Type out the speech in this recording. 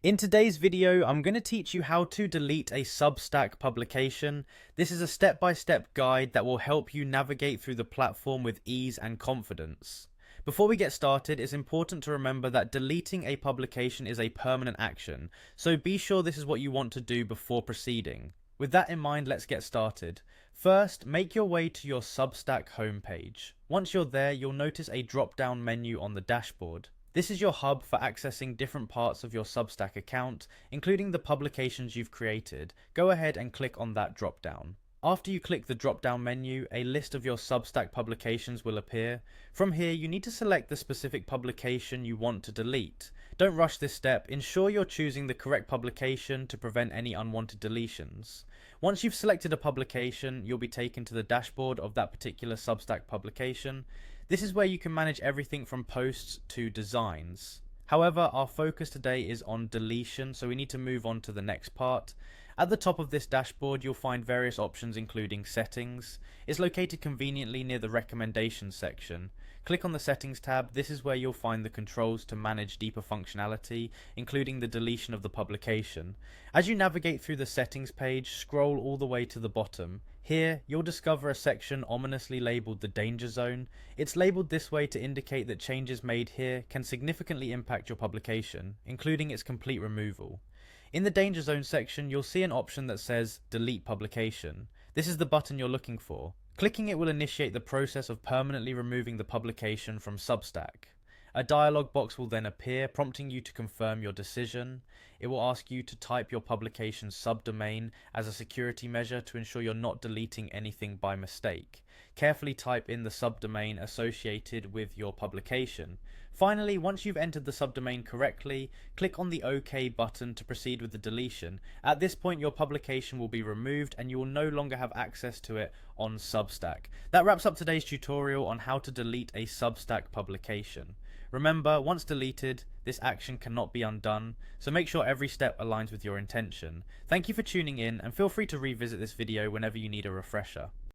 In today's video, I'm going to teach you how to delete a Substack publication. This is a step-by-step guide that will help you navigate through the platform with ease and confidence. Before we get started, it's important to remember that deleting a publication is a permanent action, so be sure this is what you want to do before proceeding. With that in mind, let's get started. First, make your way to your Substack homepage. Once you're there, you'll notice a drop-down menu on the dashboard. This is your hub for accessing different parts of your Substack account, including the publications you've created. Go ahead and click on that drop-down. After you click the drop-down menu, a list of your Substack publications will appear. From here, you need to select the specific publication you want to delete. Don't rush this step. Ensure you're choosing the correct publication to prevent any unwanted deletions. Once you've selected a publication, you'll be taken to the dashboard of that particular Substack publication. This is where you can manage everything from posts to designs. However, our focus today is on deletion, so we need to move on to the next part. At the top of this dashboard, you'll find various options including settings. It's located conveniently near the recommendations section. Click on the settings tab. This is where you'll find the controls to manage deeper functionality, including the deletion of the publication. As you navigate through the settings page, scroll all the way to the bottom. Here, you'll discover a section ominously labelled the danger zone. It's labelled this way to indicate that changes made here can significantly impact your publication, including its complete removal. In the danger zone section, you'll see an option that says delete publication. This is the button you're looking for. Clicking it will initiate the process of permanently removing the publication from Substack. A dialog box will then appear, prompting you to confirm your decision. It will ask you to type your publication's subdomain as a security measure to ensure you're not deleting anything by mistake. Carefully type in the subdomain associated with your publication. Finally, once you've entered the subdomain correctly, click on the OK button to proceed with the deletion. At this point, your publication will be removed and you will no longer have access to it on Substack. That wraps up today's tutorial on how to delete a Substack publication. Remember, once deleted, this action cannot be undone, so make sure every step aligns with your intention. Thank you for tuning in, and feel free to revisit this video whenever you need a refresher.